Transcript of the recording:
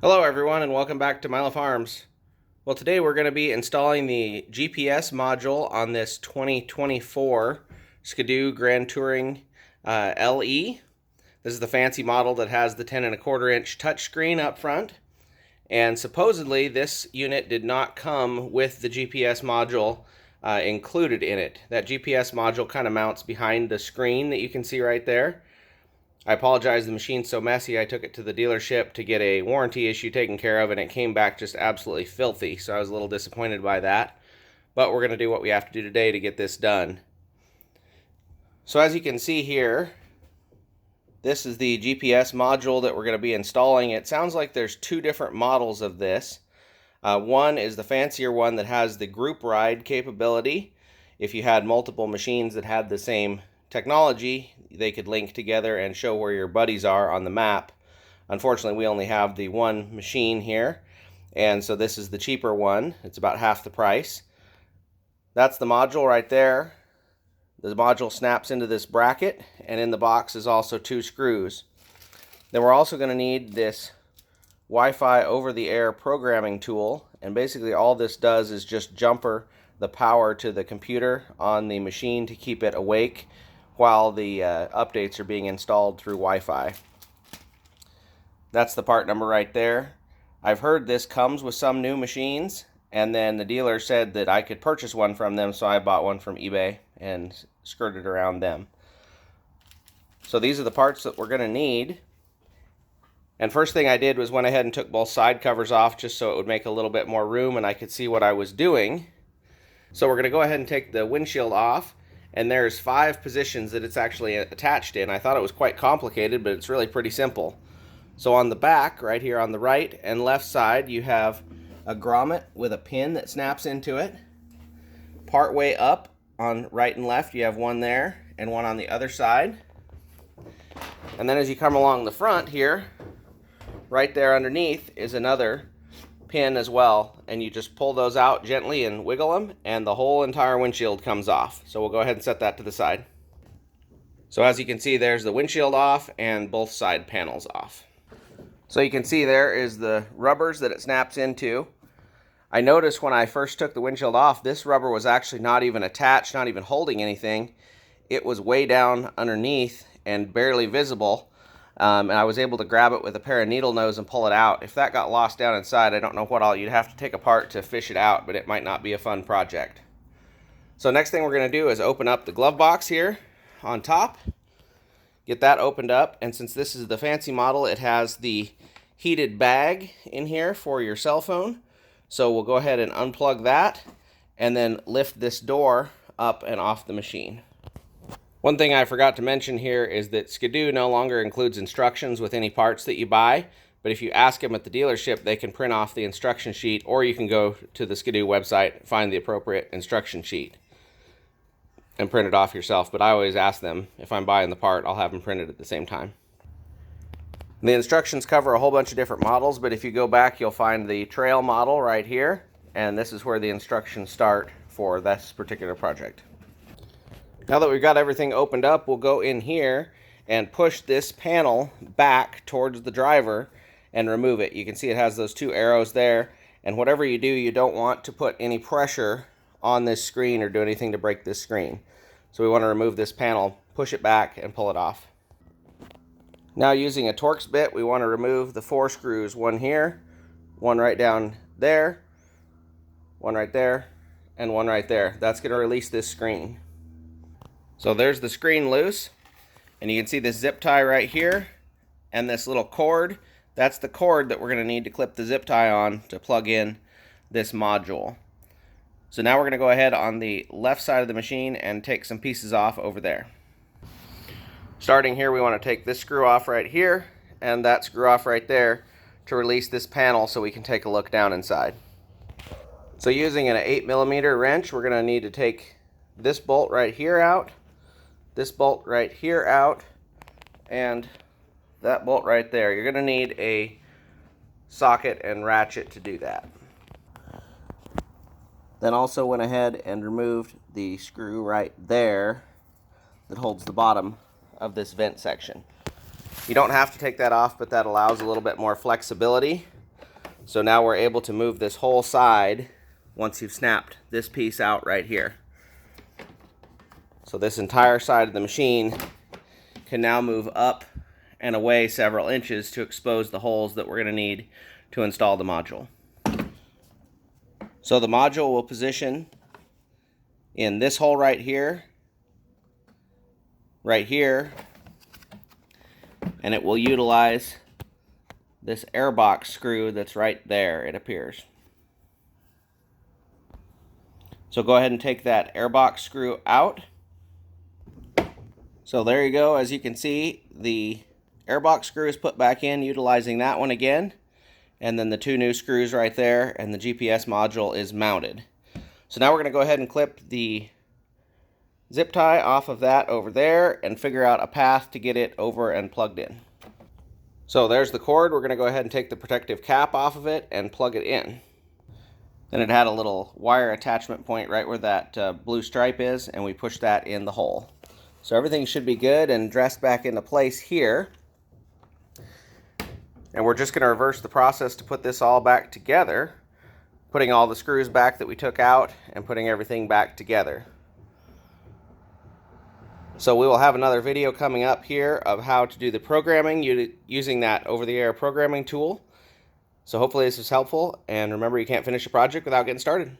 Hello everyone and welcome back to Milo Farms. Well, today we're going to be installing the GPS module on this 2024 Skidoo Grand Touring LE. This is the fancy model that has the 10.25-inch touchscreen up front, and supposedly this unit did not come with the GPS module included in it. That GPS module kind of mounts behind the screen that you can see right there. I apologize, the machine's so messy. I took it to the dealership to get a warranty issue taken care of, and it came back just absolutely filthy, so I was a little disappointed by that. But we're going to do what we have to do today to get this done. So as you can see here, this is the GPS module that we're going to be installing. It sounds like there's two different models of this. One is the fancier one that has the group ride capability. If you had multiple machines that had the same technology, they could link together and show where your buddies are on the map. Unfortunately, we only have the one machine here, and so this is the cheaper one. It's about half the price. That's the module right there. The module snaps into this bracket, and in the box is also two screws. Then we're also going to need this Wi-Fi over-the-air programming tool, and basically all this does is just jumper the power to the computer on the machine to keep it awake while the updates are being installed through Wi-Fi. That's the part number right there. I've heard this comes with some new machines, and then the dealer said that I could purchase one from them, so I bought one from eBay and skirted around them. So these are the parts that we're going to need. And first thing I did was went ahead and took both side covers off just so it would make a little bit more room and I could see what I was doing. So we're going to go ahead and take the windshield off. And there's 5 positions that it's actually attached in. I thought it was quite complicated, but it's really pretty simple. So on the back, right here on the right and left side, you have a grommet with a pin that snaps into it. Part way up on right and left, you have one there and one on the other side. And then as you come along the front here, right there underneath is another pin as well, and you just pull those out gently and wiggle them, and the whole entire windshield comes off. So we'll go ahead and set that to the side. So as you can see, there's the windshield off and both side panels off. So you can see there is the rubbers that it snaps into. I noticed when I first took the windshield off, this rubber was actually not even attached, not even holding anything. It was way down underneath and barely visible. And I was able to grab it with a pair of needle nose and pull it out. If that got lost down inside, I don't know what all you'd have to take apart to fish it out, but it might not be a fun project. So next thing we're going to do is open up the glove box here on top. Get that opened up, and since this is the fancy model, it has the heated bag in here for your cell phone. So we'll go ahead and unplug that and then lift this door up and off the machine. One thing I forgot to mention here is that Skidoo no longer includes instructions with any parts that you buy, but if you ask them at the dealership, they can print off the instruction sheet, or you can go to the Skidoo website, find the appropriate instruction sheet, and print it off yourself. But I always ask them, if I'm buying the part, I'll have them printed at the same time. The instructions cover a whole bunch of different models, but if you go back, you'll find the trail model right here, and this is where the instructions start for this particular project. Now that we've got everything opened up, we'll go in here and push this panel back towards the driver and remove it. You can see it has those 2 arrows there, and whatever you do, you don't want to put any pressure on this screen or do anything to break this screen. So we want to remove this panel, push it back, and pull it off. Now using a Torx bit, we want to remove the 4 screws. One here, one right down there, one right there, and one right there. That's going to release this screen. So there's the screen loose, and you can see this zip tie right here and this little cord. That's the cord that we're going to need to clip the zip tie on to plug in this module. So now we're going to go ahead on the left side of the machine and take some pieces off over there. Starting here, we want to take this screw off right here and that screw off right there to release this panel so we can take a look down inside. So using an 8mm wrench, we're going to need to take this bolt right here out, this bolt right here out, and that bolt right there. You're going to need a socket and ratchet to do that. Then also went ahead and removed the screw right there that holds the bottom of this vent section. You don't have to take that off, but that allows a little bit more flexibility. So now we're able to move this whole side once you've snapped this piece out right here. So this entire side of the machine can now move up and away several inches to expose the holes that we're going to need to install the module. So the module will position in this hole right here, and it will utilize this airbox screw that's right there, it appears. So go ahead and take that airbox screw out. So there you go. As you can see, the airbox screw is put back in, utilizing that one again. And then the two new screws right there, and the GPS module is mounted. So now we're going to go ahead and clip the zip tie off of that over there and figure out a path to get it over and plugged in. So there's the cord. We're going to go ahead and take the protective cap off of it and plug it in. Then it had a little wire attachment point right where that blue stripe is, and we push that in the hole. So everything should be good and dressed back into place here. And we're just going to reverse the process to put this all back together, putting all the screws back that we took out and putting everything back together. So we will have another video coming up here of how to do the programming using that over-the-air programming tool. So hopefully this is helpful, and remember, you can't finish a project without getting started.